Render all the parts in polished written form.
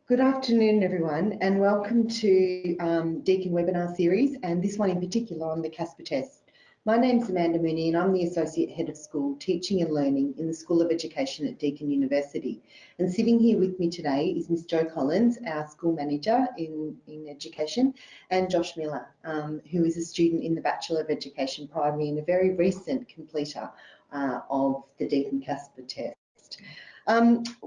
Good afternoon, everyone, and welcome to Deakin webinar series, and this one in particular on the CASPer Test. My name's Amanda Mooney, and I'm the Associate Head of School Teaching and Learning in the School of Education at Deakin University. And sitting here with me today is Miss Jo Collins, our School Manager in Education, and Josh Miller, who is a student in the Bachelor of Education Primary and a very recent completer of the Deakin CASPer Test.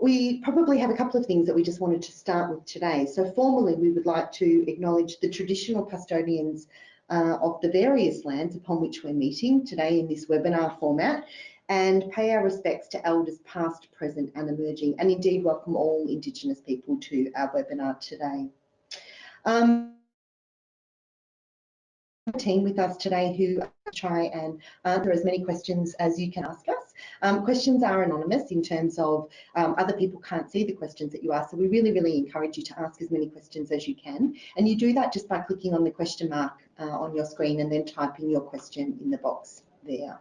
We probably have a couple of things that we just wanted to start with today. So formally, we would like to acknowledge the traditional custodians of the various lands upon which we're meeting today in this webinar format, and pay our respects to elders past, present and emerging, and indeed welcome all Indigenous people to our webinar today. Team with us today who try and answer as many questions as you can ask us. Questions are anonymous in terms of other people can't see the questions that you ask, so we really encourage you to ask as many questions as you can, and you do that just by clicking on the question mark on your screen and then typing your question in the box there.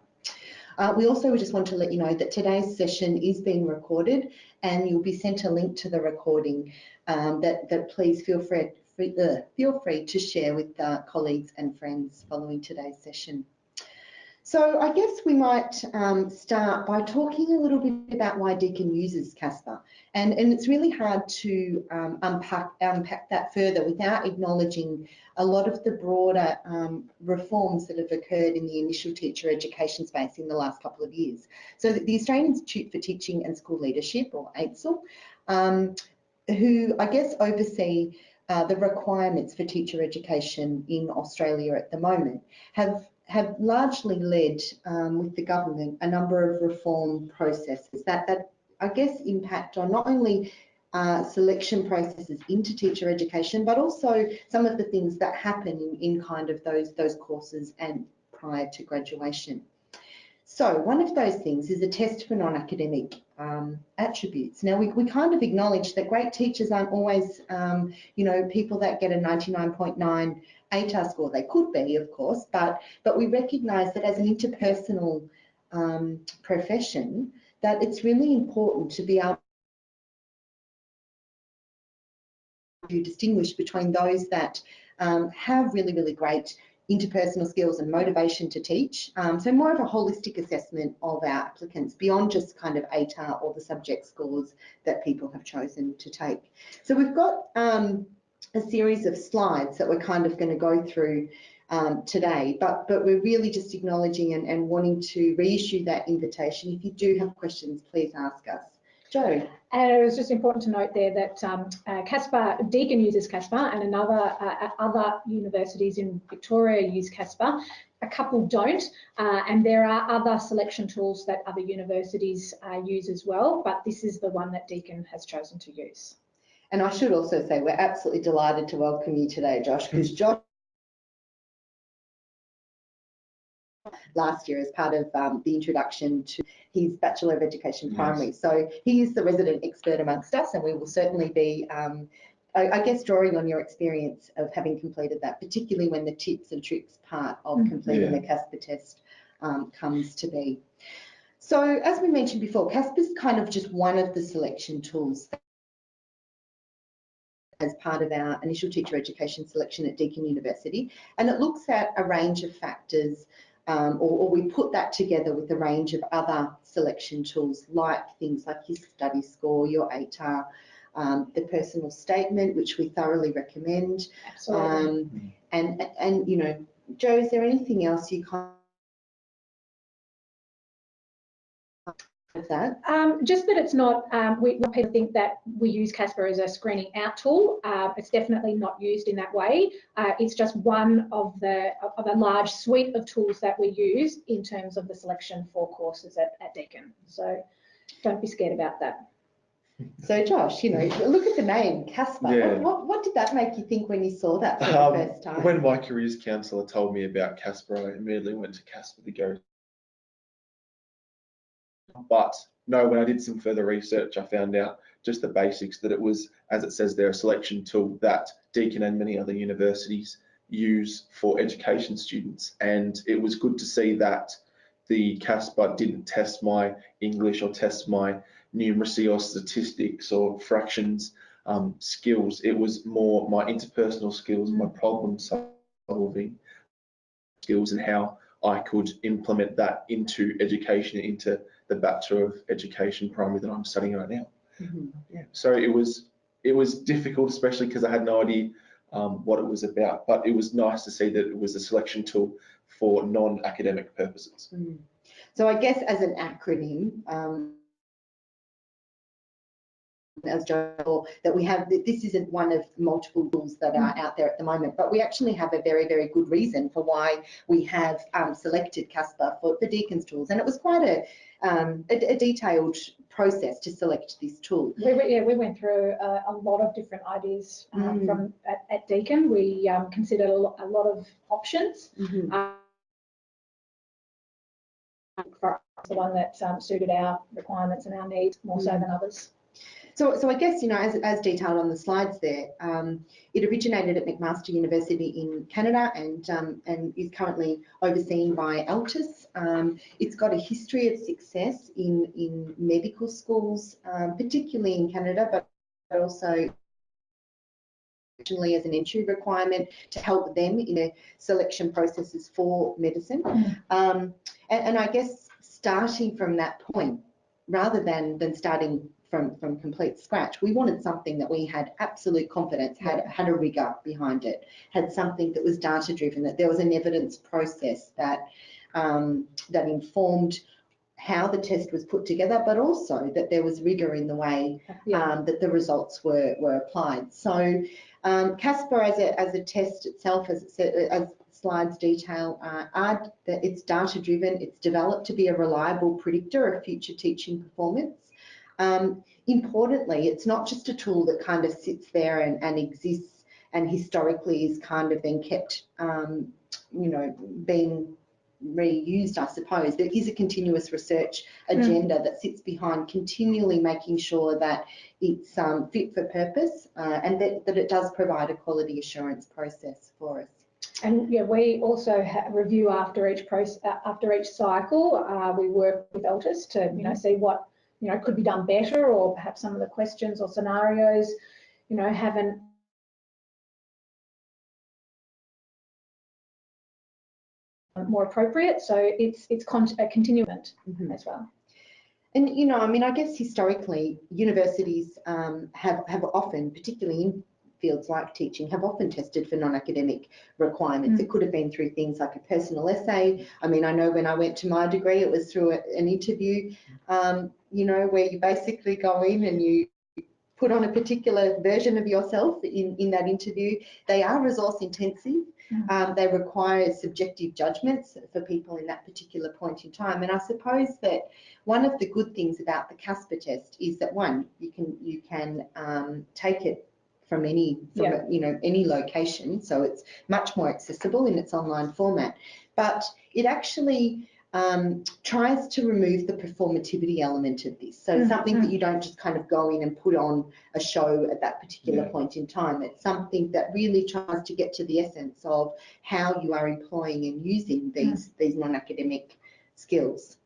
We also just want to let you know that today's session is being recorded, and you'll be sent a link to the recording that please feel free to share with colleagues and friends following today's session. So I guess we might start by talking a little bit about why Deakin uses CASPer, and it's really hard to unpack that further without acknowledging a lot of the broader reforms that have occurred in the initial teacher education space in the last couple of years. So the Australian Institute for Teaching and School Leadership, or AITSL, who I guess oversee the requirements for teacher education in Australia at the moment, have largely led with the government a number of reform processes that I guess impact on not only selection processes into teacher education, but also some of the things that happen in kind of those courses and prior to graduation. So one of those things is a test for non-academic attributes. Now we kind of acknowledge that great teachers aren't always, you know, people that get a 99.9 ATAR score. They could be, of course, but we recognise that as an interpersonal profession, that it's really important to be able to distinguish between those that have really great interpersonal skills and motivation to teach. So more of a holistic assessment of our applicants beyond just kind of ATAR or the subject scores that people have chosen to take. So we've got a series of slides that we're kind of going to go through today, but we're really just acknowledging and wanting to reissue that invitation. If you do have questions, please ask us. Jo. And it was just important to note there that CASPer, Deakin uses CASPer, and other universities in Victoria use CASPer. A couple don't, and there are other selection tools that other universities use as well, but this is the one that Deakin has chosen to use. And I should also say we're absolutely delighted to welcome you today, Josh, because Josh last year as part of the introduction to his Bachelor of Education Primary. Yes. So he is the resident expert amongst us, and we will certainly be, I guess, drawing on your experience of having completed that, particularly when the tips and tricks part of completing the CASPer test comes to be. So as we mentioned before, CASPer is kind of just one of the selection tools as part of our initial teacher education selection at Deakin University, and it looks at a range of factors, or we put that together with a range of other selection tools, like things like your study score, your ATAR, the personal statement, which we thoroughly recommend. Absolutely. And you know, Jo, is there anything else you kind of that? Just that it's not, people think that we use CASPer as a screening out tool. It's definitely not used in that way. It's just one of a large suite of tools that we use in terms of the selection for courses at Deakin. So don't be scared about that. So Josh, you know, look at the name, CASPer. Yeah. What did that make you think when you saw that for the first time? When my careers counsellor told me about CASPer, I immediately went to CASPer to go. But no, when I did some further research, I found out just the basics, that it was, as it says there, a selection tool that Deakin and many other universities use for education students. And it was good to see that the CASPer didn't test my English or test my numeracy or statistics or fractions. skills. It was more my interpersonal skills, my problem solving skills, and how I could implement that into education, into the Bachelor of Education primary that I'm studying right now. Yeah. So it was difficult, especially because I had no idea what it was about, but it was nice to see that it was a selection tool for non-academic purposes. So I guess as an acronym, as Joe, that we have, this isn't one of multiple tools that are out there at the moment, but we actually have a very, very good reason for why we have selected CASPer for Deakin's tools, and it was quite a detailed process to select this tool. We went through a lot of different ideas from at Deakin. We considered a lot of options. For us, the one that suited our requirements and our needs more so than others. So I guess, you know, as detailed on the slides there, it originated at McMaster University in Canada and is currently overseen by ALTIS. It's got a history of success in medical schools, particularly in Canada, but also as an entry requirement to help them in their selection processes for medicine. And I guess starting from that point, rather than starting from complete scratch, we wanted something that we had absolute confidence, had a rigour behind it, had something that was data driven, that there was an evidence process that that informed how the test was put together, but also that there was rigour in the way that the results were applied. So CASPer as a test itself, as slides detail, that it's data driven, it's developed to be a reliable predictor of future teaching performance. Importantly, it's not just a tool that kind of sits there and exists and historically is kind of been kept, you know, being reused, I suppose. There is a continuous research agenda that sits behind continually making sure that it's fit for purpose and that it does provide a quality assurance process for us. And yeah, we also review after each cycle. We work with ALTIS to see what could be done better, or perhaps some of the questions or scenarios haven't more appropriate. So it's a continuum as well. And I mean, I guess historically universities have often, particularly in fields like teaching, have often tested for non-academic requirements. It could have been through things like a personal essay. I mean, I know when I went to my degree, it was through an interview, where you basically go in and you put on a particular version of yourself in that interview. They are resource intensive. They require subjective judgments for people in that particular point in time. And I suppose that one of the good things about the CASPer test is that, one, you can take it from any location, so it's much more accessible in its online format, but it actually tries to remove the performativity element of this. So something that you don't just kind of go in and put on a show at that particular point in time. It's something that really tries to get to the essence of how you are employing and using these non-academic skills.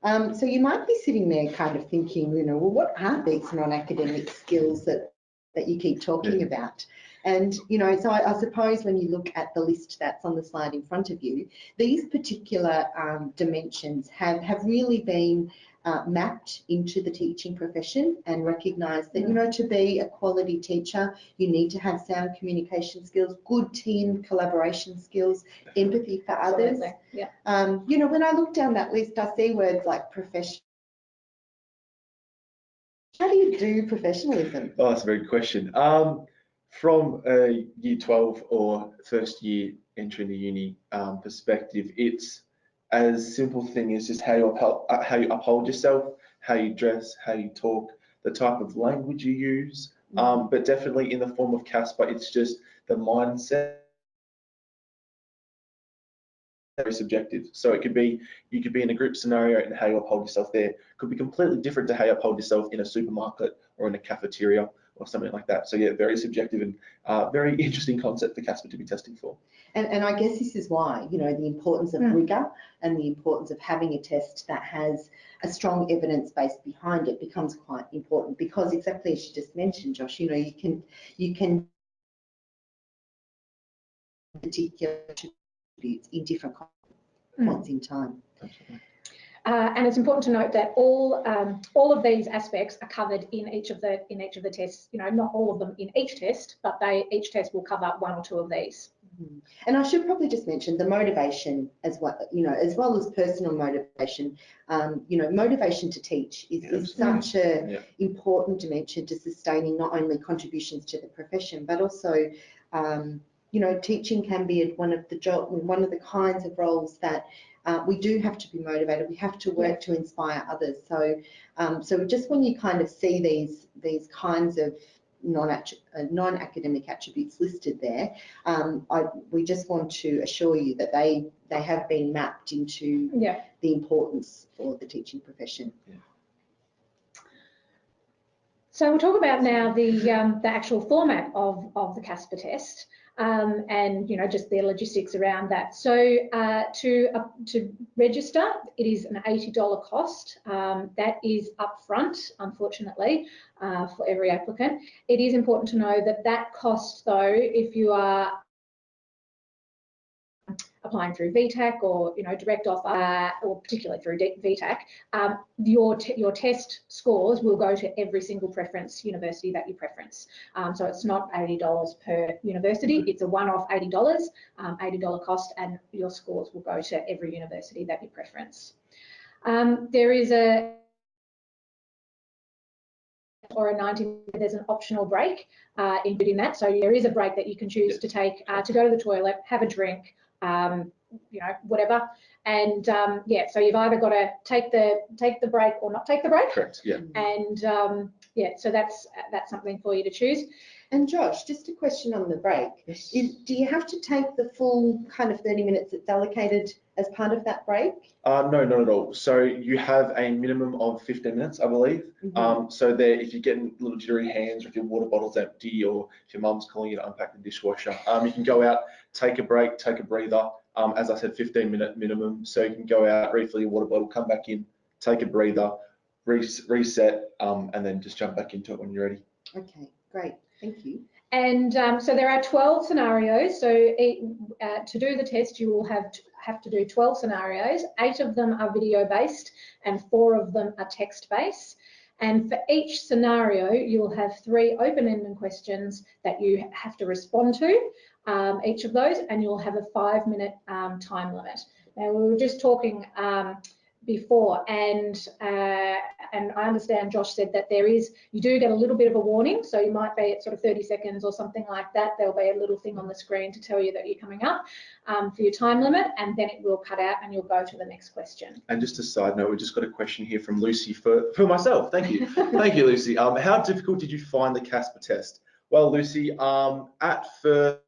So you might be sitting there kind of thinking, well, what are these non-academic skills that you keep talking about? And, so I suppose when you look at the list that's on the slide in front of you, these particular dimensions have really been mapped into the teaching profession and recognised that, to be a quality teacher, you need to have sound communication skills, good team collaboration skills, empathy for others. When I look down that list, I see words like professional. How do you do professionalism? Oh, that's a very good question. From a year 12 or first year entering the uni perspective, it's as simple thing as just how you uphold yourself, how you dress, how you talk, the type of language you use. But definitely in the form of CASPer, it's just the mindset. Very subjective. So you could be in a group scenario and how you uphold yourself there could be completely different to how you uphold yourself in a supermarket or in a cafeteria or something like that. So yeah, very subjective and very interesting concept for CASPer to be testing for. And I guess this is why, you know, the importance of rigour and the importance of having a test that has a strong evidence base behind it becomes quite important, because exactly as you just mentioned, Josh, you know, you can particular attributes in different points in time. And it's important to note that all of these aspects are covered in each of the tests. You know, not all of them in each test, but each test will cover one or two of these. And I should probably just mention the motivation as well, you know, as well as personal motivation. You know, motivation to teach is such a important dimension to sustaining not only contributions to the profession, but also, you know, teaching can be one of the kinds of roles that we do have to be motivated. We have to work to inspire others. So, so just when you kind of see these kinds of non-academic attributes listed there, we just want to assure you that they have been mapped into the importance for the teaching profession. So we'll talk about now the actual format of the CASPer test, and you know, just the logistics around that. So to register, it is an $80 cost. That is upfront, unfortunately, for every applicant. It is important to know that cost, though, if you are applying through VTAC or, you know, direct offer, or particularly through VTAC, your test scores will go to every single preference university that you preference. So it's not $80 per university, it's a one-off $80, $80 cost, and your scores will go to every university that you preference. There is there's an optional break included in that. So there is a break that you can choose to take to go to the toilet, have a drink, you know, whatever. And yeah, so you've either got to take the break or not take the break. Correct. Yeah. And yeah, so that's something for you to choose. And Josh, just a question on the break. Yes. Do you have to take the full kind of 30 minutes that's allocated as part of that break? No, not at all. So you have a minimum of 15 minutes, I believe. So there, if you're getting little jittery hands, or if your water bottle's empty, or if your mum's calling you to unpack the dishwasher, you can go out, take a break, take a breather. As I said, 15-minute minimum. So you can go out, refill your water bottle, come back in, take a breather, reset, and then just jump back into it when you're ready. Okay, great. Thank you. And so there are 12 scenarios. So to do the test, you will have to do 12 scenarios. 8 of them are video-based and 4 of them are text-based. And for each scenario, you'll have 3 open-ended questions that you have to respond to, each of those, and you'll have a 5-minute time limit. Now, we were just talking before, and I understand Josh said that you do get a little bit of a warning, so you might be at sort of 30 seconds or something like that. There'll be a little thing on the screen to tell you that you're coming up for your time limit, and then it will cut out and you'll go to the next question. And just a side note, we've just got a question here from Lucy for myself. Thank you. Thank you, Lucy. How difficult did you find the CASPer test? Well, Lucy, at first,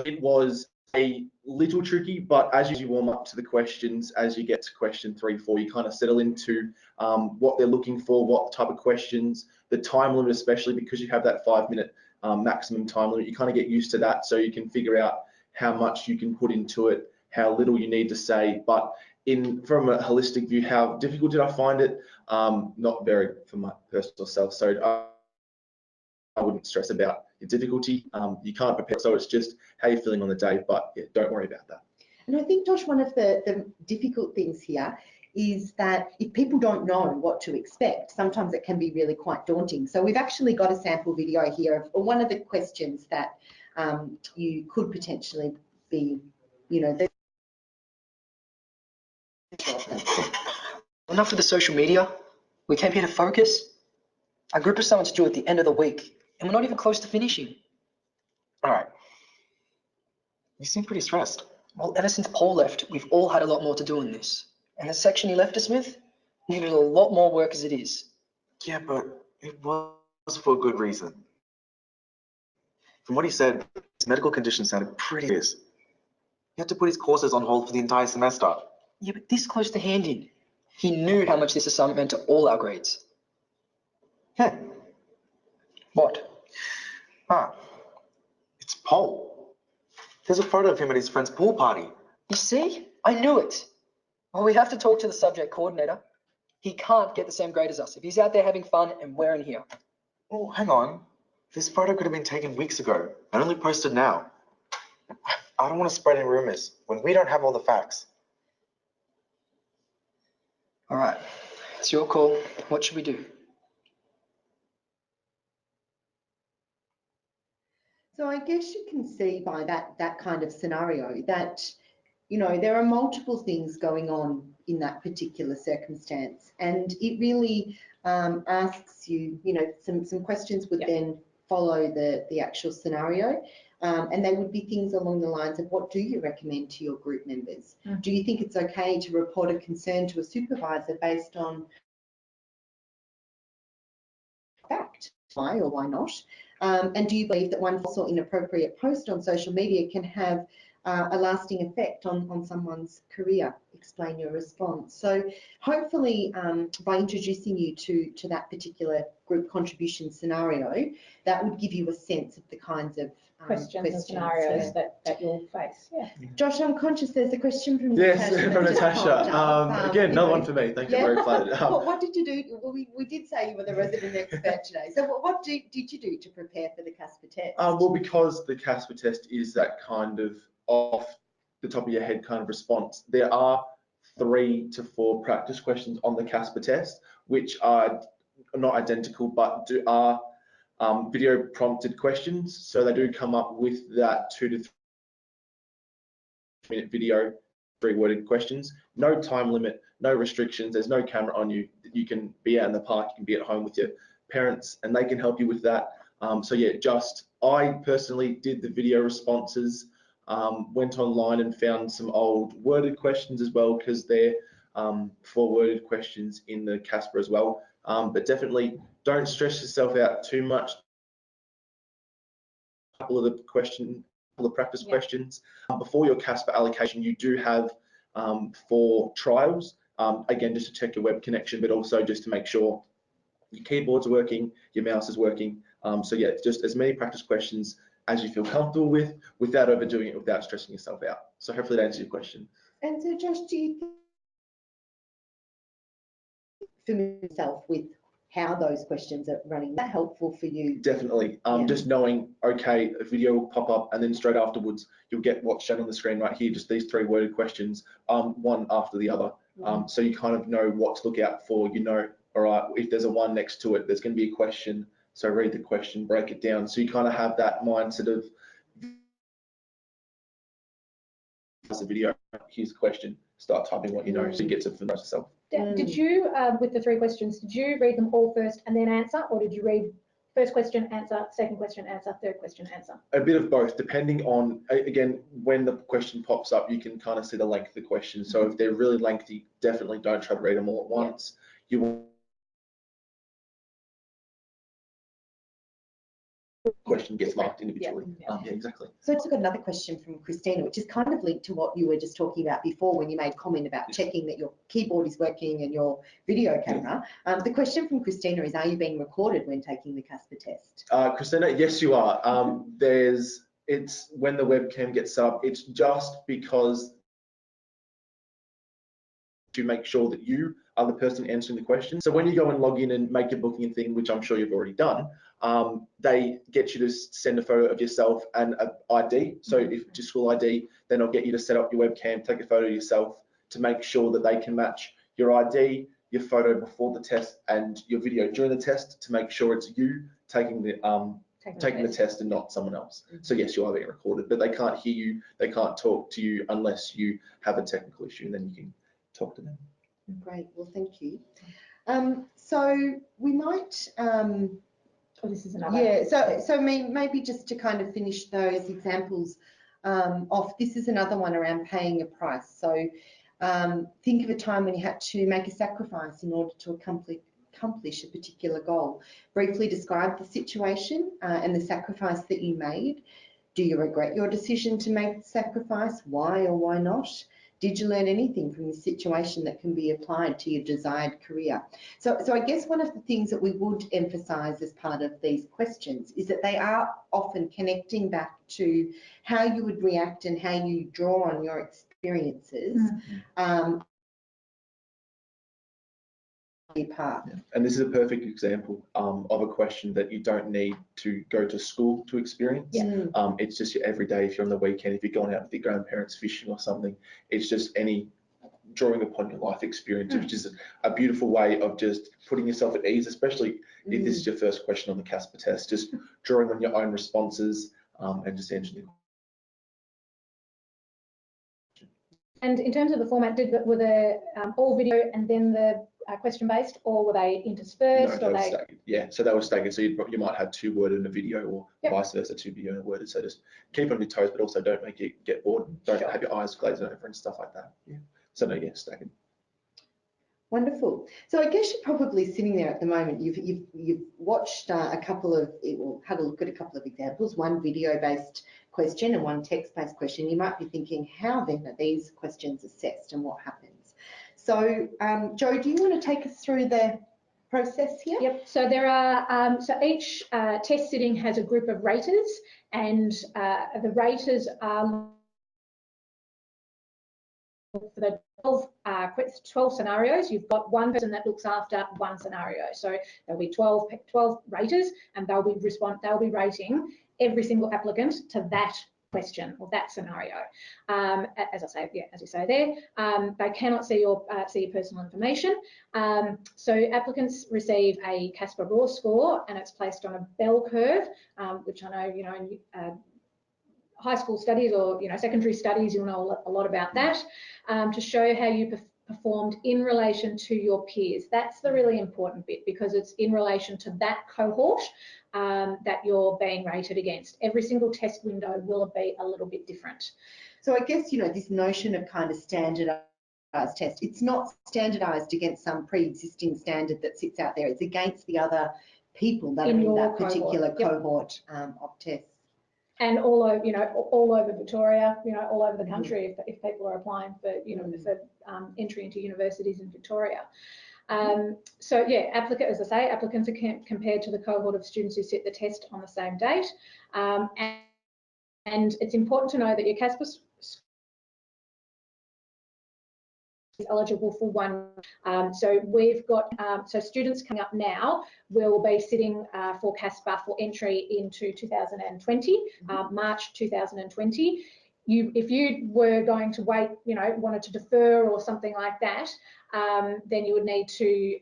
it was a little tricky, but as you warm up to the questions, as you get to question 3, 4, you kind of settle into what they're looking for, what type of questions, the time limit, especially because you have that 5-minute maximum time limit. You kind of get used to that, so you can figure out how much you can put into it, how little you need to say. But from a holistic view, how difficult did I find it? Not very, for my personal self. So I wouldn't stress about the difficulty. You can't prepare, so it's just how you're feeling on the day, but yeah, don't worry about that. And I think, Josh, one of the difficult things here is that if people don't know what to expect, sometimes it can be really quite daunting. So we've actually got a sample video here of one of the questions that you could potentially be, you know, Enough with the social media. We came here to focus. Our group assignments due at the end of the week, and we're not even close to finishing. All right. You seem pretty stressed. Well, ever since Paul left, we've all had a lot more to do in this. And the section he left us with needed a lot more work as it is. Yeah, but it was for a good reason. From what he said, his medical condition sounded pretty serious. He had to put his courses on hold for the entire semester. Yeah, but this close to handing. He knew how much this assignment meant to all our grades. What? Ah, it's Paul. There's a photo of him at his friend's pool party. You see? I knew it. Well, we have to talk to the subject coordinator. He can't get the same grade as us if he's out there having fun and we're in here. Oh, hang on. This photo could have been taken weeks ago and only posted now. I don't want to spread any rumors when we don't have all the facts. All right, it's your call. What should we do? So I guess you can see by that kind of scenario that, you know, there are multiple things going on in that particular circumstance, and it really asks you, you know, some questions would then follow the actual scenario, and they would be things along the lines of, what do you recommend to your group members? Do you think it's okay to report a concern to a supervisor based on fact? Why or why not? And do you believe that one false or inappropriate post on social media can have a lasting effect on someone's career? Explain your response. So hopefully by introducing you to that particular group contribution scenario, that would give you a sense of the kinds of questions and scenarios that you'll face. Yeah. Josh, I'm conscious there's a question from Yes, Natasha. from that just Natasha. popped up. Again, you another know, one for me. Thank you, very flattered. What did you do? Well, we did say you were the resident expert today. So what did you do to prepare for the CASPer test? Well, because the CASPer test is that kind of off the top of your head kind of response, there are 3 to 4 practice questions on the CASPer test, which are not identical, but are video prompted questions. So they do come up with that 2 to 3 minute video, 3 worded questions. No time limit, no restrictions. There's no camera on you. You can be out in the park, you can be at home with your parents, and they can help you with that. So yeah, I personally did the video responses, went online and found some old worded questions as well, because they're 4 worded questions in the CASPer as well. But definitely don't stress yourself out too much. A couple of the practice questions. Before your CASPer allocation, you do have 4 trials, again, just to check your web connection, but also just to make sure your keyboard's working, your mouse is working. So yeah, just as many practice questions as you feel comfortable with, without overdoing it, without stressing yourself out. So hopefully that answers your question. And so Josh, do you think familiar yourself with how those questions are running? Is that helpful for you? Definitely. Just knowing, okay, a video will pop up and then straight afterwards you'll get what's shown on the screen right here, just these 3 worded questions, one after the other. So you kind of know what to look out for. You know, all right, if there's a 1 next to it, there's going to be a question. So read the question, break it down. So you kind of have that mindset of, here's a video, here's a question, start typing what you know, so you get to familiarize yourself. Did you, with the 3 questions, did you read them all first and then answer, or did you read first question, answer, second question, answer, third question, answer? A bit of both, depending on, again, when the question pops up, you can kind of see the length of the question. So if they're really lengthy, definitely don't try to read them all at once. You will question gets marked individually. Yeah, exactly. So I took another question from Christina, which is kind of linked to what you were just talking about before when you made comment about checking that your keyboard is working and your video camera. The question from Christina is, are you being recorded when taking the CASPer test? Christina, yes, you are. It's when the webcam gets set up, it's just because to make sure that you are the person answering the question. So when you go and log in and make your booking and thing, which I'm sure you've already done, they get you to send a photo of yourself and an ID. So if it's your school ID, then they'll get you to set up your webcam, take a photo of yourself to make sure that they can match your ID, your photo before the test, and your video during the test to make sure it's you taking the test and not someone else. So yes, you are being recorded, but they can't hear you, they can't talk to you unless you have a technical issue, and then you can talk to them. Great, well, thank you. So we might, this is another. Yeah, so maybe just to kind of finish those examples off, this is another one around paying a price. So think of a time when you had to make a sacrifice in order to accomplish a particular goal. Briefly describe the situation and the sacrifice that you made. Do you regret your decision to make the sacrifice? Why or why not? Did you learn anything from this situation that can be applied to your desired career? So I guess one of the things that we would emphasise as part of these questions is that they are often connecting back to how you would react and how you draw on your experiences. Part. Yeah. And this is a perfect example of a question that you don't need to go to school to experience. Yeah. It's just your everyday. If you're on the weekend, if you're going out with your grandparents fishing or something, it's just any drawing upon your life experience, which is a beautiful way of just putting yourself at ease, especially if this is your first question on the CASPer test, just drawing on your own responses and just answering. And in terms of the format, were they all video and then the question based, or were they interspersed? No, yeah, so they were staggered. So you might have 2 worded in a video, or vice versa, 2 video and worded. So just keep on your toes, but also don't make you get bored. Don't have your eyes glazed over and stuff like that. Yeah. So no, yeah, staggered. Wonderful. So I guess you're probably sitting there at the moment. You've watched a couple of, or had a look at a couple of examples. One video-based question and one text-based question. You might be thinking, how then are these questions assessed and what happens? So, Jo, do you want to take us through the process here? Yep. So there are so each test sitting has a group of raters, and the raters are for the 12 scenarios. You've got one person that looks after one scenario. So there'll be 12 raters, and they'll be rating every single applicant to that question or that scenario. As you say there, they cannot see your personal information. So applicants receive a CASPer raw score, and it's placed on a bell curve, which I know in high school studies or secondary studies, you'll know a lot about that, to show how you performed in relation to your peers. That's the really important bit, because it's in relation to that cohort that you're being rated against. Every single test window will be a little bit different. So I guess this notion of kind of standardised test, it's not standardised against some pre-existing standard that sits out there. It's against the other people that are in that particular cohort of tests. And all over Victoria, all over the country, if people are applying for, for entry into universities in Victoria. So yeah, as I say, applicants are compared to the cohort of students who sit the test on the same date. And it's important to know that your CASPer is eligible for one. So we've got, so students coming up now will be sitting for CASPer for entry into 2020, March 2020. If you were going to wait, wanted to defer or something like that, then you would need to,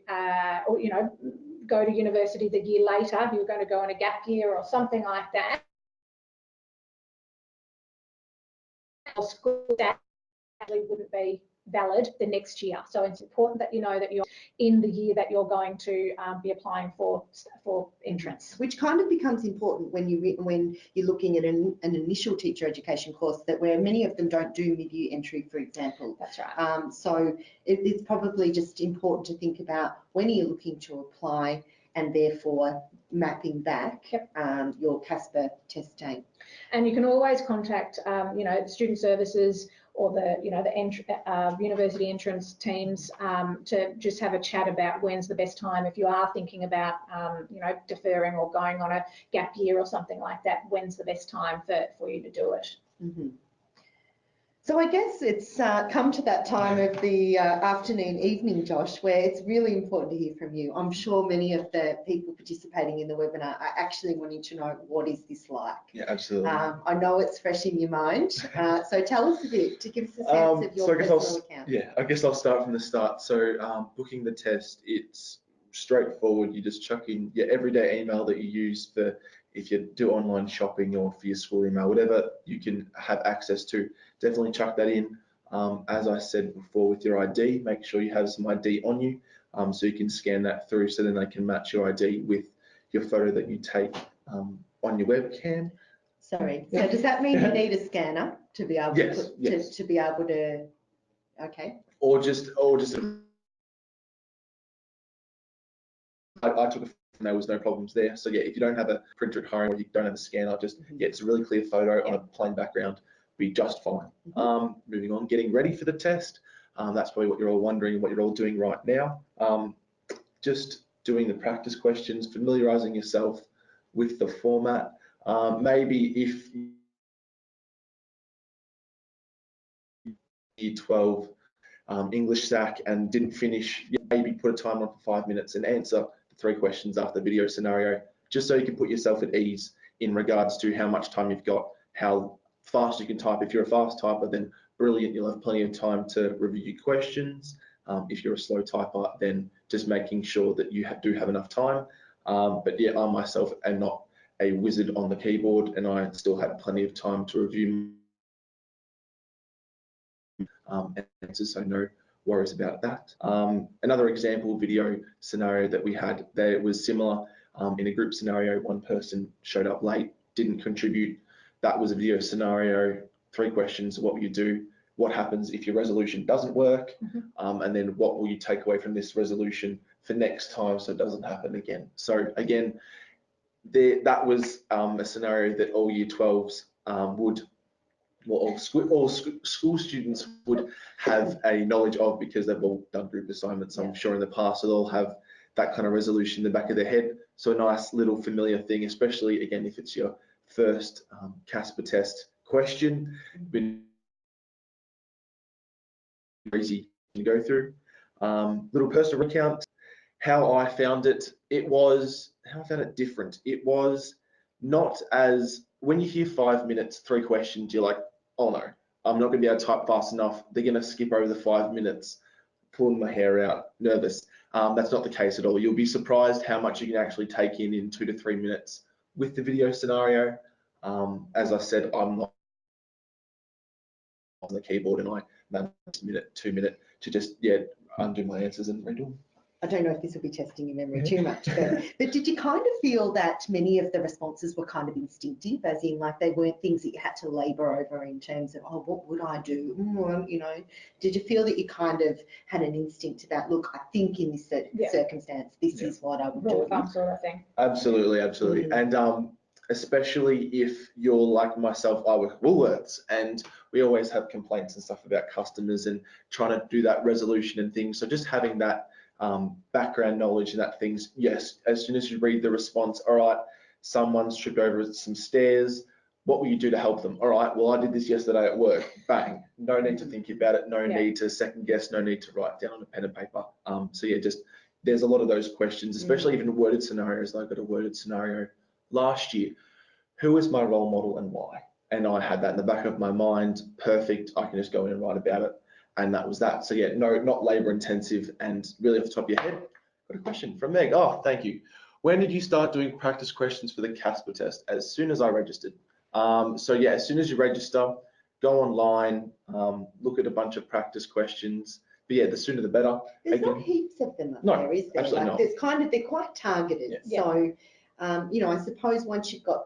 go to university the year later. If you were going to go on a gap year or something like that, or school that actually wouldn't be valid the next year. So it's important that you know that you're in the year that you're going to be applying for entrance. Which kind of becomes important when you're looking at an initial teacher education course, that where many of them don't do mid-year entry, for example. That's right. So it's probably just important to think about when you're looking to apply, and therefore mapping back your CASPer test date. And you can always contact, the student services or the university entrance teams to just have a chat about when's the best time. If you are thinking about, deferring or going on a gap year or something like that, when's the best time for you to do it? Mm-hmm. So I guess it's come to that time of the afternoon, evening, Josh, where it's really important to hear from you. I'm sure many of the people participating in the webinar are actually wanting to know, what is this like? Yeah, absolutely. I know it's fresh in your mind. So tell us a bit, to give us a sense of your personal account. Yeah, I guess I'll start from the start. So booking the test, it's straightforward. You just chuck in your everyday email that you use for, if you do online shopping or for your school email, whatever you can have access to, definitely chuck that in. As I said before, with your ID, make sure you have some ID on you, so you can scan that through, so then they can match your ID with your photo that you take on your webcam. Sorry, so does that mean you need a scanner to be able to be able to, okay. Or just I took a, and there was no problems there. So yeah, if you don't have a printer at home or you don't have a scanner, just it's a really clear photo on a plain background. be just fine. Moving on, getting ready for the test. That's probably what you're all wondering, what you're all doing right now. Just doing the practice questions, familiarising yourself with the format. Maybe if Year 12 English SAC and didn't finish, maybe put a timer on for 5 minutes and answer the 3 questions after the video scenario, just so you can put yourself at ease in regards to how much time you've got, how fast you can type. If you're a fast typer, then brilliant, you'll have plenty of time to review your questions. If you're a slow typer, then just making sure that you do have enough time. But yeah, I myself am not a wizard on the keyboard, and I still had plenty of time to review answers, so no worries about that. Another example video scenario that we had there was similar. In a group scenario, one person showed up late, didn't contribute. That was a video scenario, 3 questions. What will you do? What happens if your resolution doesn't work? And then what will you take away from this resolution for next time so it doesn't happen again? So again, that was a scenario that all Year 12s would, well, all school students would have a knowledge of, because they've all done group assignments, I'm sure, in the past. So they'll have that kind of resolution in the back of their head. So a nice little familiar thing, especially again if it's your first CASPer test question. Easy to go through. Little personal recount, how I found it. How I found it different. It was not as, when you hear 5 minutes, 3 questions, you're like, oh no, I'm not going to be able to type fast enough. They're going to skip over the 5 minutes, pulling my hair out, nervous. That's not the case at all. You'll be surprised how much you can actually take in 2 to 3 minutes with the video scenario. As I said, I'm not on the keyboard, and I manage a minute, 2 minutes to just undo my answers and redo them. I don't know if this will be testing your memory too much, but did you kind of feel that many of the responses were kind of instinctive, as in like they weren't things that you had to labour over in terms of, oh, what would I do? You know, did you feel that you kind of had an instinct about, look, I think in this circumstance, this is what I would do? Sort of thing. Absolutely, absolutely. And especially if you're like myself, I work at Woolworths, and we always have complaints and stuff about customers and trying to do that resolution and things. So just having that background knowledge and that things, yes, as soon as you read the response, all right, someone's tripped over some stairs, what will you do to help them? All right, well, I did this yesterday at work, bang. No need to think about it, no need to second guess, no need to write down on a pen and paper. So yeah, just there's a lot of those questions, especially even worded scenarios. I got a worded scenario last year. Who is my role model and why? And I had that in the back of my mind. Perfect, I can just go in and write about it. And that was that. So yeah, no, not labor intensive, and really off the top of your head. Got a question from Meg. Oh, thank you. When did you start doing practice questions for the CASPer test? As soon as I registered. So yeah, as soon as you register, go online, look at a bunch of practice questions. But yeah, the sooner the better. There's not heaps of them up there, is there? Absolutely like, not. They're quite targeted. Yeah. So, you know, I suppose once you've got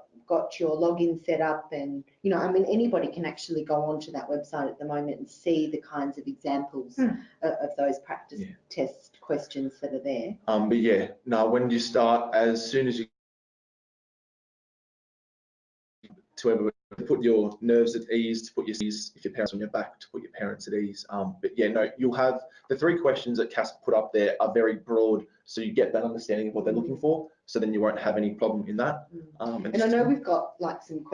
your login set up, and you know, I mean, anybody can actually go onto that website at the moment and see the kinds of examples of those practice test questions that are there. But yeah, no, when you start, as soon as you to put your nerves at ease, to put your ease, if your parents on your back, to put your parents at ease. But yeah, no, you'll have the 3 questions that CASPer put up there are very broad, so you get that understanding of what they're looking for, so then you won't have any problem in that. And I know we've got like some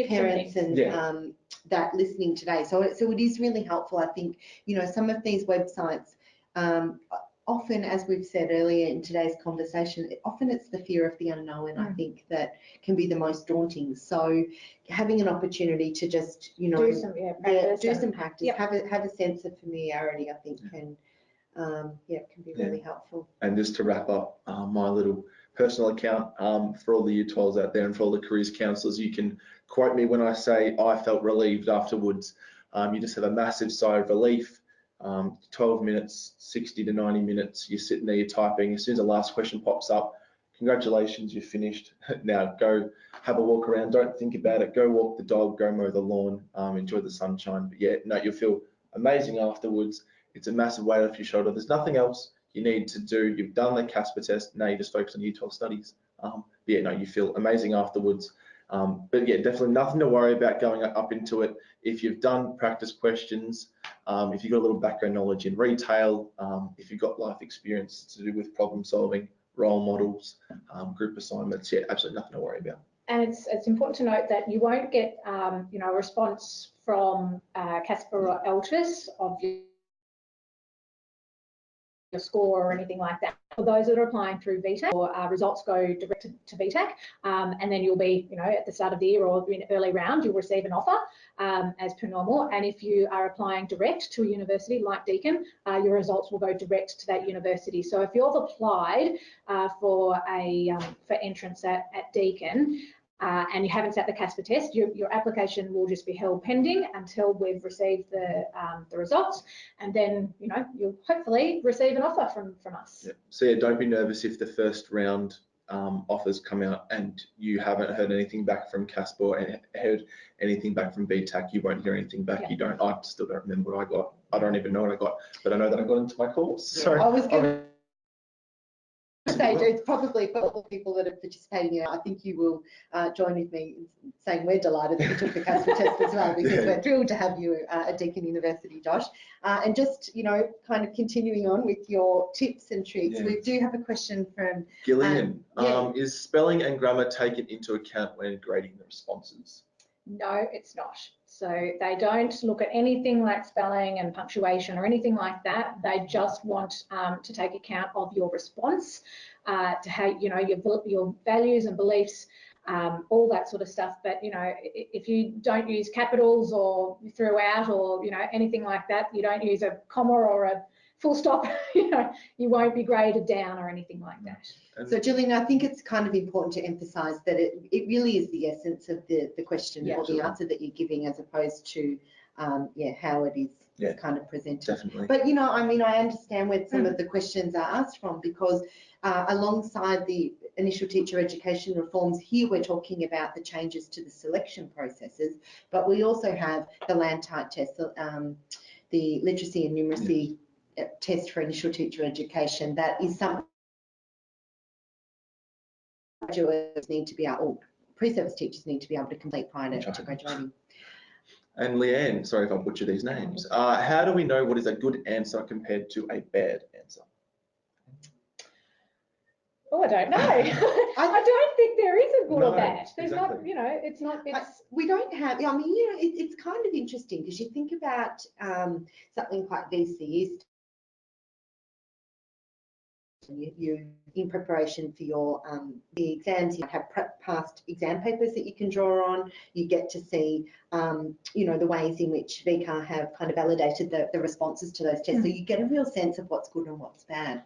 parents and that listening today, so it is really helpful. I think, you know, some of these websites, often, as we've said earlier in today's conversation, often it's the fear of the unknown, I think, that can be the most daunting. So having an opportunity to just, you know, do some practice, have a sense of familiarity, I think can be really helpful. And just to wrap up my little personal account, for all the Year 12s out there and for all the careers counsellors, you can quote me when I say I felt relieved afterwards. You just have a massive sigh of relief. 12 minutes, 60 to 90 minutes, you're sitting there, you're typing. As soon as the last question pops up, congratulations, you're finished. Now go have a walk around, don't think about it, go walk the dog, go mow the lawn, enjoy the sunshine. But yeah, no, you'll feel amazing afterwards. It's a massive weight off your shoulder. There's nothing else you need to do. You've done the CASPer test, now you just focus on Year 12 studies. But yeah, no, you feel amazing afterwards. But yeah, definitely nothing to worry about going up into it. If you've done practice questions, if you've got a little background knowledge in retail, if you've got life experience to do with problem solving, role models, group assignments, yeah, absolutely nothing to worry about. And it's important to note that you won't get a response from CASPer or LTIS of your score or anything like that. For those that are applying through VTAC, your results go direct to VTAC, and then you'll be, at the start of the year or in early round, you'll receive an offer as per normal. And if you are applying direct to a university like Deakin, your results will go direct to that university. So if you've applied for entrance at Deakin, and you haven't sat the CASPer test, your application will just be held pending until we've received the results, and then you'll hopefully receive an offer from us. Yeah. So yeah, don't be nervous if the first round offers come out and you haven't heard anything back from CASPer or heard anything back from BTAC. You won't hear anything back. Yeah. I still don't remember what I got. I don't even know what I got, but I know that I got into my course. Yeah, so I was going to say, it's probably for all people that are participating in it, I think you will join with me in saying we're delighted that you took the CASPer test as well, because we're thrilled to have you at Deakin University, Josh. And just, kind of continuing on with your tips and tricks, we do have a question from Gillian. Is spelling and grammar taken into account when grading the responses? No, it's not. So they don't look at anything like spelling and punctuation or anything like that. They just want to take account of your response, to how your values and beliefs, all that sort of stuff. But if you don't use capitals or throughout or anything like that, you don't use a comma or a full stop, you won't be graded down or anything like that. So Gillian, I think it's kind of important to emphasise that it really is the essence of the question or the answer that you're giving, as opposed to how it is kind of presented. Definitely. But I understand where some of the questions are asked from, because alongside the initial teacher education reforms, here we're talking about the changes to the selection processes, but we also have the land type test, the literacy and numeracy test for initial teacher education. That is something graduates need to be able, or pre-service teachers need to be able to complete prior to graduating. And Leanne, sorry if I butcher these names, how do we know what is a good answer compared to a bad answer? Oh, I don't know. I don't think there is a good or bad. There's exactly. We don't have, it's kind of interesting, because you think about something like VCE. You in preparation for your the exams, you have past exam papers that you can draw on. You get to see the ways in which VCAR have kind of validated the responses to those tests. So you get a real sense of what's good and what's bad.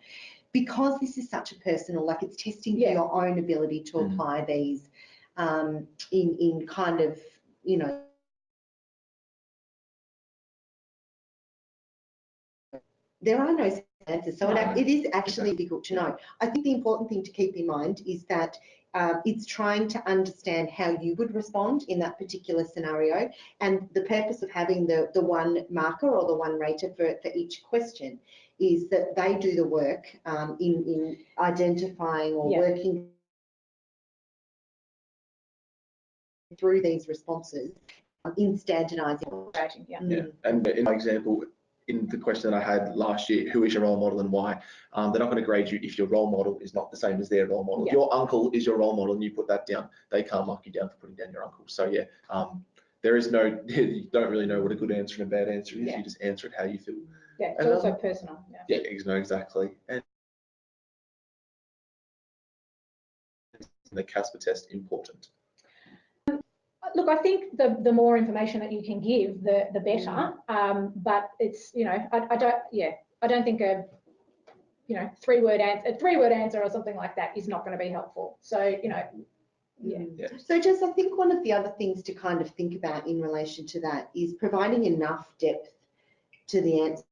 Because this is such a personal, like it's testing for your own ability to apply these in kind of, there are no answers, so it is actually difficult to know. I think the important thing to keep in mind is that it's trying to understand how you would respond in that particular scenario, and the purpose of having the one marker or the one rater for each question is that they do the work in identifying or working through these responses in standardising. And in my example, in the question that I had last year, who is your role model and why? They're not going to grade you if your role model is not the same as their role model. If your uncle is your role model and you put that down, they can't mark you down for putting down your uncle. So there is no, you don't really know what a good answer and a bad answer is. You just answer it how you feel. Yeah, it's also personal. Yeah, exactly. And the CASPer test important? Look, I think the more information that you can give, the better. But it's I don't think a three-word answer or something like that is not going to be helpful. So So Jess, I think one of the other things to kind of think about in relation to that is providing enough depth to the answer.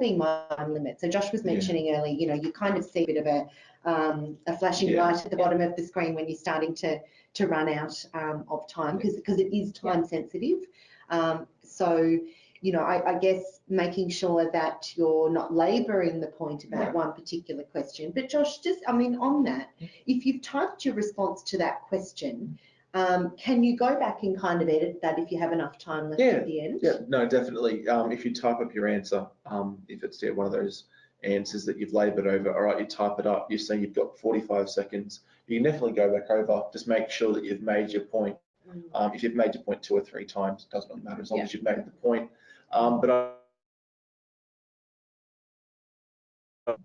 Being time limit. So Josh was mentioning earlier, you kind of see a bit of a flashing light at the bottom of the screen when you're starting to run out of time, because it is time sensitive. So you know, I guess making sure that you're not labouring the point about one particular question. But Josh, just, I mean, on that, if you've typed your response to that question, can you go back and kind of edit that if you have enough time left at the end? Yeah, no, definitely. If you type up your answer, if it's one of those answers that you've laboured over, all right, you type it up, you say you've got 45 seconds, you can definitely go back over, just make sure that you've made your point. If you've made your point 2 or 3 times, it doesn't really matter as long as you've made the point. But it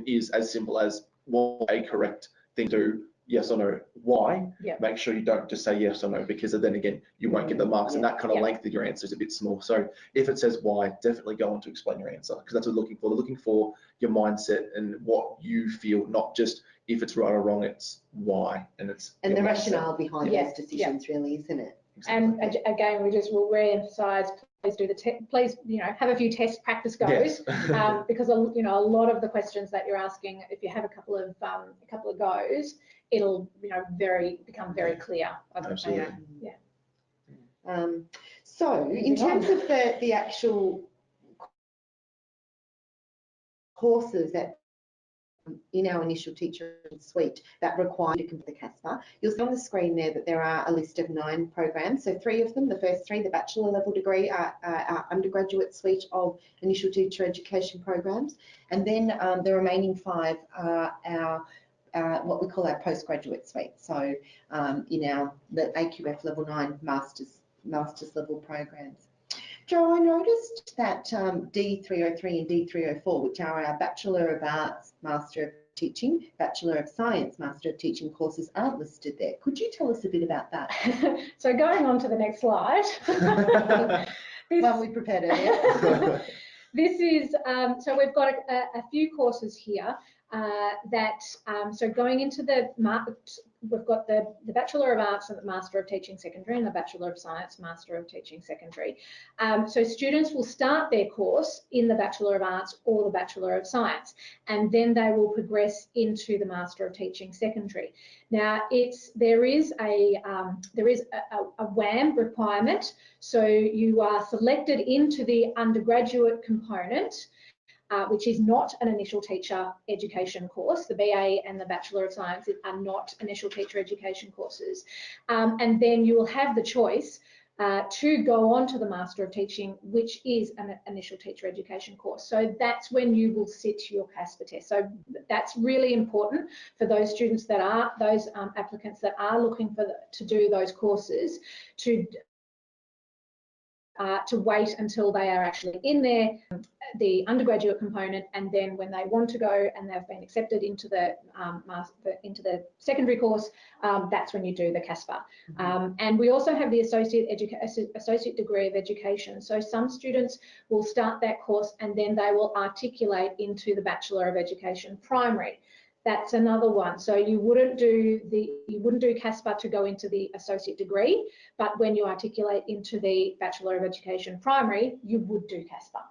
is as simple as what a correct thing to do, yes or no. Why? Make sure you don't just say yes or no, because then again, you won't get the marks, and that kind of length of your answer is a bit small. So if it says why, definitely go on to explain your answer, because that's what they're looking for. They're looking for your mindset and what you feel, not just if it's right or wrong, it's why. And it's the rationale behind those decisions, really, isn't it? Exactly. And again, we just will re-emphasise, please do please, you know, have a few test practice goes, because you know, a lot of the questions that you're asking, if you have a couple of goes, it'll, you know, become very clear. Absolutely. So in terms of the actual courses that in our initial teacher suite that require you to complete the CASPer, you'll see on the screen there that there are a list of 9 programs. So 3 of them, the first 3, the bachelor level degree, are our undergraduate suite of initial teacher education programs, and then the remaining 5 are our what we call our postgraduate suite. So in the AQF level 9 masters level programs. Joe, I noticed that D303 and D304, which are our Bachelor of Arts, Master of Teaching, Bachelor of Science, Master of Teaching courses, aren't listed there. Could you tell us a bit about that? So going on to the next slide. One we prepared earlier. This is, so we've got a few courses here so going into we've got the Bachelor of Arts and the Master of Teaching Secondary, and the Bachelor of Science, Master of Teaching Secondary. So students will start their course in the Bachelor of Arts or the Bachelor of Science, and then they will progress into the Master of Teaching Secondary. Now, there is a WAM requirement, so you are selected into the undergraduate component, which is not an initial teacher education course. The BA and the Bachelor of Science are not initial teacher education courses. And then you will have the choice to go on to the Master of Teaching, which is an initial teacher education course. So that's when you will sit your CASPer test. So that's really important for those students that are, those applicants that are looking to do those courses, to wait until they are actually in the undergraduate component, and then when they want to go and they've been accepted into the secondary course, that's when you do the CASPer. And we also have the associate degree of education. So some students will start that course and then they will articulate into the Bachelor of Education Primary. That's another one. So you wouldn't do CASPer to go into the associate degree, but when you articulate into the Bachelor of Education Primary, you would do CASPer.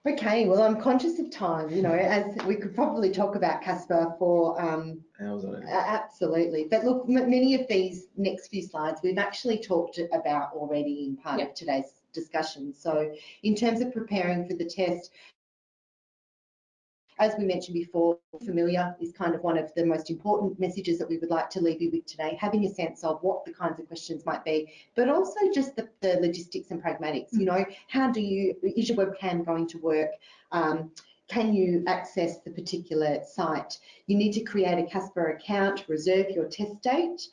Okay, well, I'm conscious of time, you know, as we could probably talk about CASPer for hours on it. Absolutely. But look, many of these next few slides we've actually talked about already in part of today's discussion. So in terms of preparing for the test, as we mentioned before, familiar is kind of one of the most important messages that we would like to leave you with today, having a sense of what the kinds of questions might be, but also just the logistics and pragmatics. You know, is your webcam going to work? Can you access the particular site? You need to create a CASPer account, reserve your test date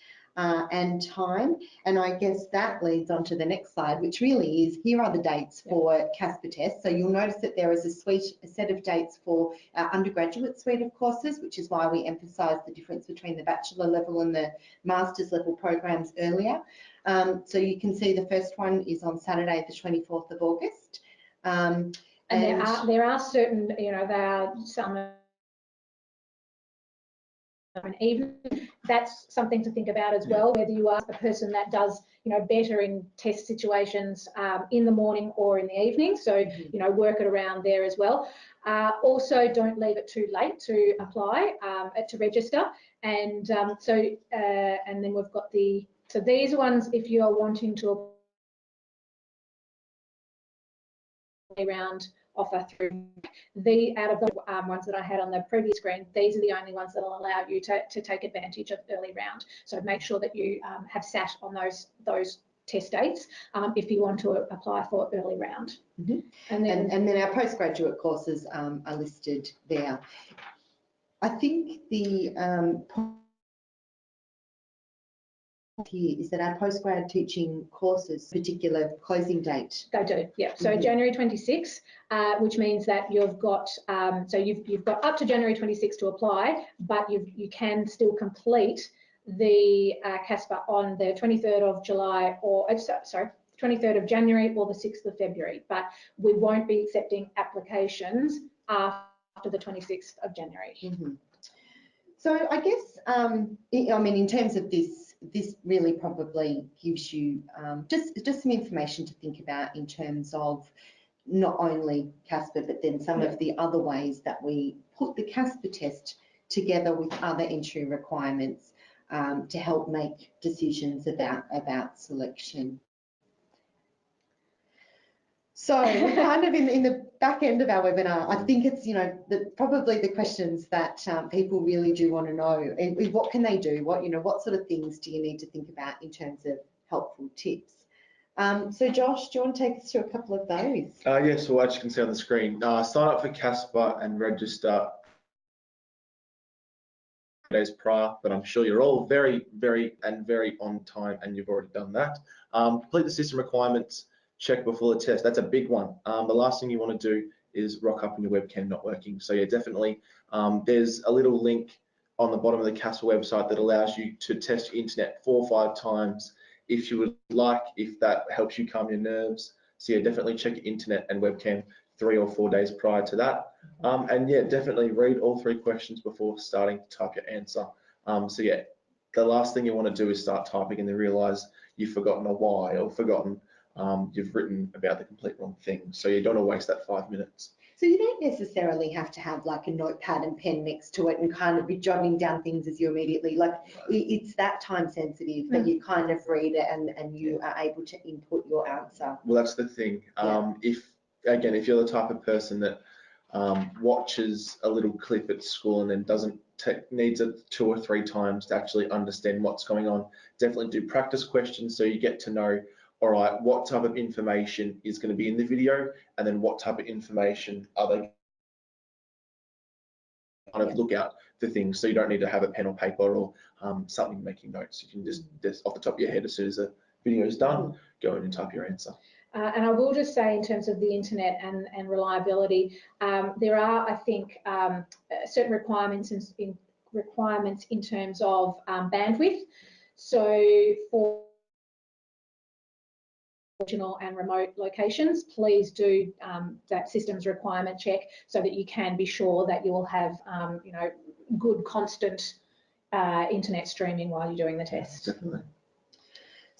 and time. And I guess that leads on to the next slide, which really is, here are the dates for CASPer Test. So you'll notice that there is a set of dates for our undergraduate suite of courses, which is why we emphasise the difference between the bachelor level and the master's level programs earlier. So you can see the first one is on Saturday, the 24th of August. And there are certain, you know, there are some an evening. That's something to think about as well, whether you are a person that does, you know, better in test situations in the morning or in the evening. So, you know, work it around there as well. Also, don't leave it too late to apply, to register. And and then we've got so these ones, if you are wanting to round offer through. Out of the ones that I had on the previous screen, these are the only ones that will allow you to take advantage of early round. So make sure that you have sat on those test dates if you want to apply for early round. Mm-hmm. And then our postgraduate courses are listed there. I think the here is that our postgrad teaching courses particular closing date. They do, yeah. So January 26, which means that you've got so you've got up to January 26 to apply, but you can still complete the CASPer on the 23rd of July or sorry, 23rd of January or the 6th of February. But we won't be accepting applications after the 26th of January. Mm-hmm. So I guess I mean in terms of this really probably gives you just some information to think about in terms of not only CASPer, but then some of the other ways that we put the CASPer test together with other entry requirements to help make decisions about selection. So we're kind of in the back end of our webinar. I think it's, probably the questions that people really do want to know. And what can they do? What sort of things do you need to think about in terms of helpful tips? So Josh, do you want to take us through a couple of those? Yes, well, as you can see on the screen, sign up for CASPer and register days prior, but I'm sure you're all very on time and you've already done that. Complete the system requirements check before the test. That's a big one. The last thing you want to do is rock up and your webcam not working. So yeah, definitely there's a little link on the bottom of the CASPer website that allows you to test your internet 4 or 5 times if you would like, if that helps you calm your nerves. So yeah, definitely check your internet and webcam 3 or 4 days prior to that. And yeah, definitely read all 3 questions before starting to type your answer. So yeah, the last thing you want to do is start typing and then realize you've forgotten a Y or forgotten you've written about the complete wrong thing. So you don't want to waste that 5 minutes. So you don't necessarily have to have like a notepad and pen next to it and kind of be jotting down things as you immediately, like it's that time sensitive that you kind of read it and you are able to input your answer. Well, that's the thing. If you're the type of person that watches a little clip at school and then needs it 2 or 3 times to actually understand what's going on, definitely do practice questions so you get to know, all right, what type of information is going to be in the video, and then what type of information are they kind of look out for things. So you don't need to have a pen or paper or something making notes. You can just off the top of your head, as soon as the video is done, go in and type your answer. And I will just say, in terms of the internet and reliability, there are, I think, certain requirements in terms of bandwidth. So for regional and remote locations, please do that systems requirement check so that you can be sure that you will have good constant internet streaming while you're doing the test. Definitely.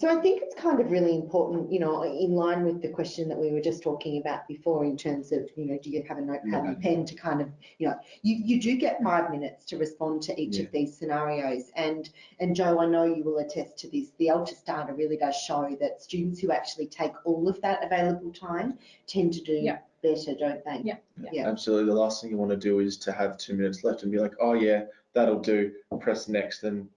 So I think it's kind of really important, in line with the question that we were just talking about before in terms of, do you have a notepad and pen to kind of, you do get 5 minutes to respond to each of these scenarios. And Joe, I know you will attest to this. The ALTIS data really does show that students who actually take all of that available time tend to do better, don't they? Yeah, absolutely. The last thing you want to do is to have 2 minutes left and be like, oh yeah, that'll do, press next, and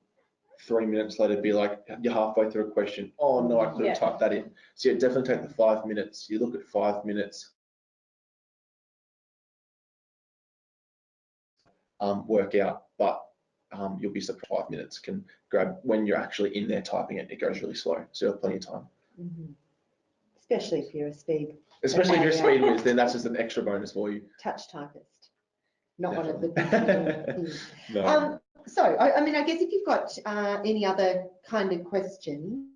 3 minutes later be like, you're halfway through a question, oh no, I could have typed that in. So yeah, definitely take the 5 minutes. You look at 5 minutes, work out, but you'll be surprised 5 minutes can grab when you're actually in there typing it. It goes really slow, so you have plenty of time. Especially if you're a speed. Especially if you're a speed whiz, then that's just an extra bonus for you. Touch typist, not one of the No. So, I mean, I guess if you've got any other kind of questions,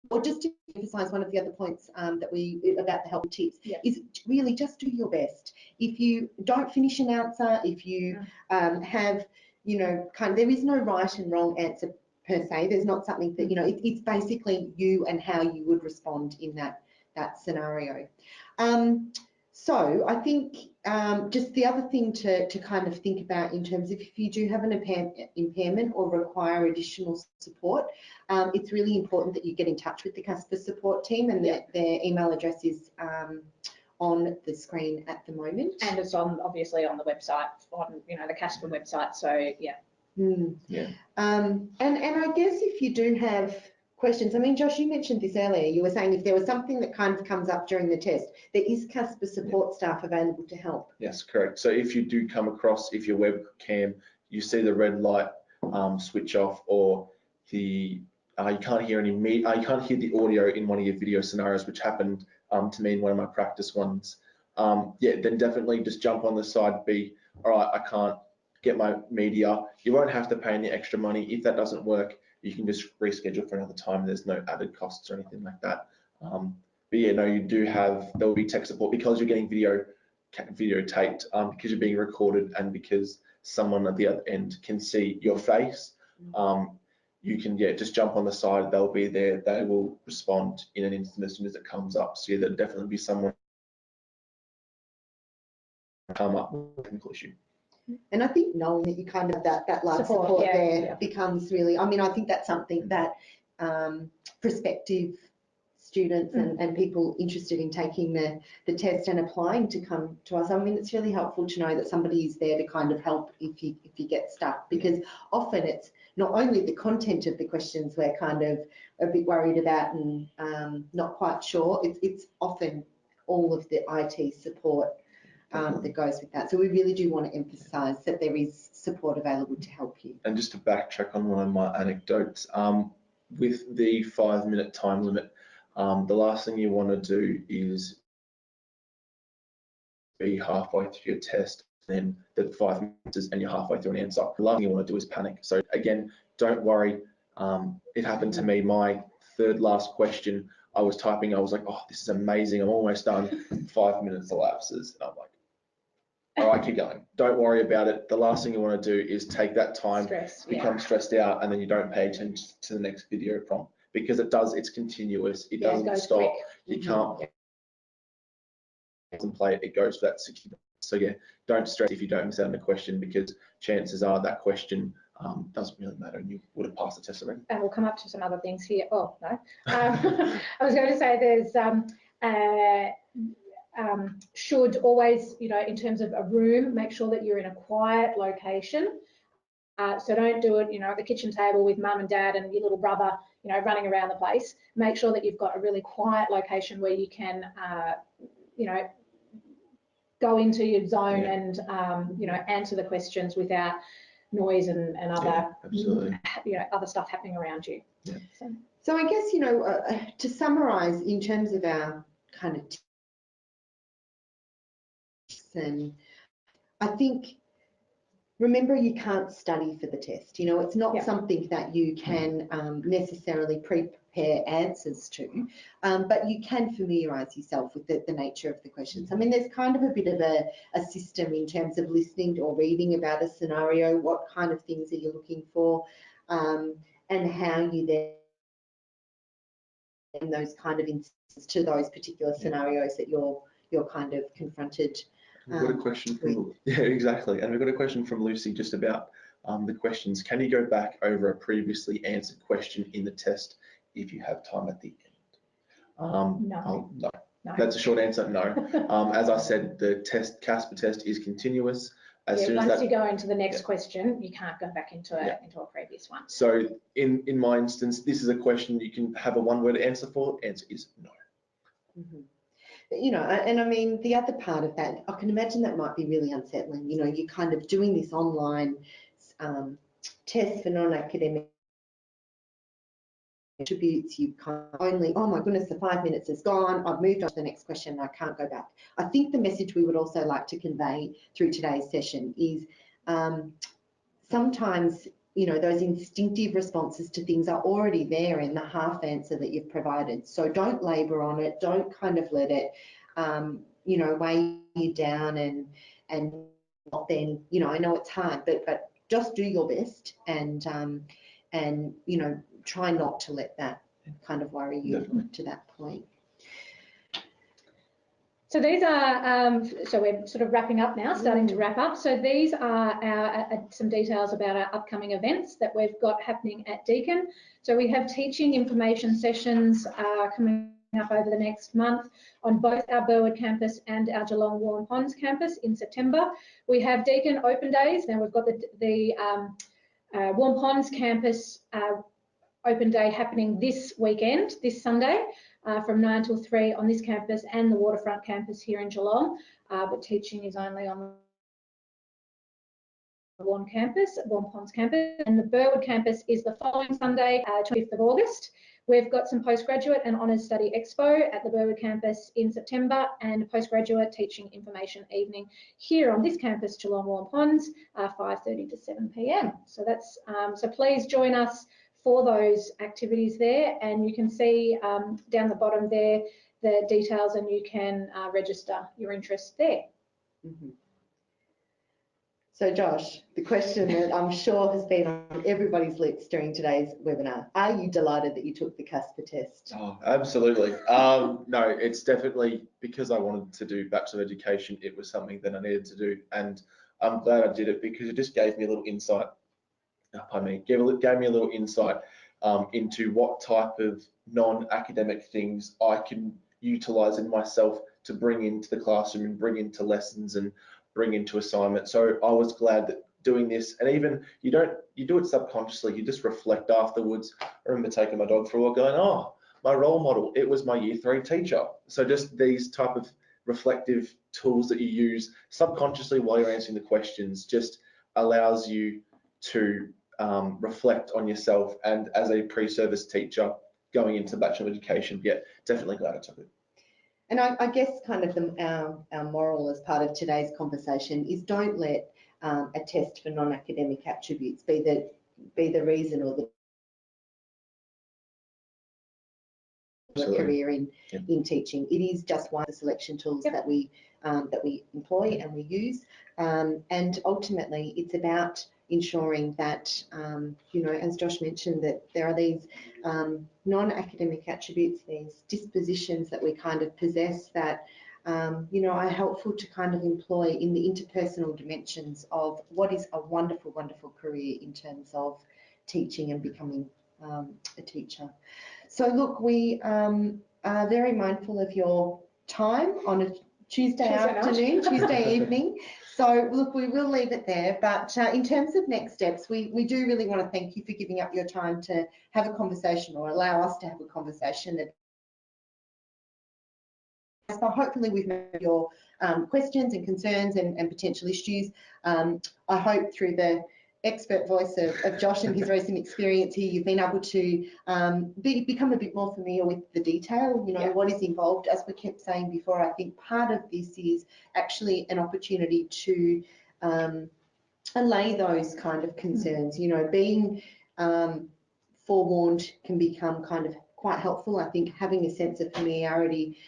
or just to emphasise one of the other points about the helpful tips, is really just do your best. If you don't finish an answer, if you have, there is no right and wrong answer per se. There's not something that, it's basically you and how you would respond in that scenario. So I think just the other thing to kind of think about in terms of if you do have an impairment or require additional support, it's really important that you get in touch with the CASPer support team, and their email address is on the screen at the moment. And it's on, obviously, on the website, on the CASPer website. So yeah. Yeah. And I guess if you do have questions, I mean, Josh, you mentioned this earlier. You were saying if there was something that kind of comes up during the test, there is CASPer support staff available to help. Yes, correct. So if you do come across, if your webcam, you see the red light switch off, or the you can't hear you can't hear the audio in one of your video scenarios, which happened to me in one of my practice ones. Yeah, then definitely just jump on the side B. All right, I can't get my media. You won't have to pay any extra money. If that doesn't work, you can just reschedule for another time. There's no added costs or anything like that. But yeah, no, you do have, there will be tech support because you're getting videotaped, because you're being recorded, and because someone at the other end can see your face. You can, just jump on the side. They'll be there. They will respond in an instant as soon as it comes up. So yeah, there'll definitely be someone come up with a technical issue. And I think knowing that you kind of that live support there becomes really, I mean, I think that's something that prospective students and people interested in taking the test and applying to come to us. I mean, it's really helpful to know that somebody is there to kind of help if you get stuck, because often it's not only the content of the questions we're kind of a bit worried about and not quite sure, it's often all of the IT support that goes with that. So we really do want to emphasise that there is support available to help you. And just to backtrack on one of my anecdotes, with the 5-minute time limit, the last thing you want to do is be halfway through your test, then the 5 minutes and you're halfway through an answer. The last thing you want to do is panic. So again, don't worry. It happened to me. My third last question, I was typing, I was like, oh, this is amazing, I'm almost done. 5 minutes elapses, and I'm like, all right, keep going. Don't worry about it. The last thing you want to do is take that time, become stressed out, and then you don't pay attention to the next video prompt, because it's continuous. It doesn't stop. Quick. You can't play it. It goes for that 60 minutes. So yeah, don't stress if you don't miss out on a question, because chances are that question doesn't really matter and you would have passed the test already. And we'll come up to some other things here. Oh, no. I was going to say there's should always, in terms of a room, make sure that you're in a quiet location. So don't do it, at the kitchen table with mum and dad and your little brother, running around the place. Make sure that you've got a really quiet location where you can, go into your zone and, answer the questions without noise and other, other stuff happening around you. Yeah. So I guess, to summarise in terms of our kind of tips, and I think, remember, you can't study for the test. It's not something that you can necessarily prepare answers to, but you can familiarise yourself with the nature of the questions. I mean, there's kind of a bit of a system in terms of listening or reading about a scenario, what kind of things are you looking for, and how you then those kind of instances to those particular scenarios that you're kind of confronted. We've got a question from, exactly. And we've got a question from Lucy just about the questions. Can you go back over a previously answered question in the test if you have time at the end? No. No. That's a short answer, no. As I said, the CASPer test is continuous. Once you go into the next question, you can't go back into a previous one. So in my instance, this is a question you can have a one-word answer for. Answer is no. And I mean, the other part of that, I can imagine that might be really unsettling. You're kind of doing this online test for non-academic attributes. You can't only, oh my goodness, the 5 minutes is gone, I've moved on to the next question and I can't go back. I think the message we would also like to convey through today's session is sometimes, those instinctive responses to things are already there in the half answer that you've provided. So don't labour on it. Don't kind of let it, weigh you down and then, I know it's hard, but just do your best and try not to let that kind of worry you to that point. So these are, so we're sort of wrapping up now, starting to wrap up. So these are some details about our upcoming events that we've got happening at Deakin. So we have teaching information sessions coming up over the next month on both our Burwood campus and our Geelong Warren Ponds campus in September. We have Deakin Open Days. Now we've got the Warren Ponds campus Open Day happening this weekend, this Sunday, from 9 till 3 on this campus and the Waterfront campus here in Geelong, but teaching is only on the Warren Ponds campus, and the Burwood campus is the following Sunday, 25th of August. We've got some postgraduate and honours study expo at the Burwood campus in September, and postgraduate teaching information evening here on this campus, Geelong Warren Ponds, 5:30 to 7 p.m. So that's so please join us for those activities there, and you can see down the bottom there the details, and you can register your interest there. Mm-hmm. So Josh, the question that I'm sure has been on everybody's lips during today's webinar, are you delighted that you took the CASPer test? Oh, absolutely. No, it's definitely because I wanted to do Bachelor of Education, it was something that I needed to do, and I'm glad I did it because it just gave me a little insight, gave me a little insight into what type of non-academic things I can utilise in myself to bring into the classroom and bring into lessons and bring into assignments. So I was glad that doing this, and even you do it subconsciously, you just reflect afterwards. I remember taking my dog for a walk going, oh, my role model, it was my Year 3 teacher. So just these type of reflective tools that you use subconsciously while you're answering the questions just allows you to reflect on yourself, and as a pre-service teacher going into Bachelor of Education, yeah, definitely glad I took it. And I guess kind of our moral as part of today's conversation is don't let a test for non-academic attributes be the reason or the career in teaching. It is just one of the selection tools that we employ and we use, and ultimately it's about ensuring that you know, as Josh mentioned, that there are these non-academic attributes, these dispositions that we kind of possess that you know, are helpful to kind of employ in the interpersonal dimensions of what is a wonderful, wonderful career in terms of teaching and becoming a teacher. So look, we are very mindful of your time on a Tuesday afternoon, Tuesday evening. So look, we will leave it there, but in terms of next steps, we do really want to thank you for giving up your time to have a conversation or allow us to have a conversation. So hopefully we've met your questions and concerns and potential issues. I hope through the expert voice of Josh and his recent experience here, you've been able to become a bit more familiar with the detail, you know, what is involved. As we kept saying before, I think part of this is actually an opportunity to allay those kind of concerns. You know, being forewarned can become kind of quite helpful. I think having a sense of familiarity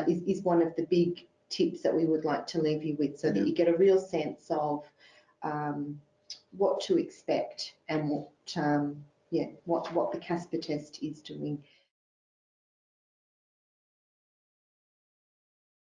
is one of the big tips that we would like to leave you with, so that you get a real sense of what to expect and what the CASPer test is doing.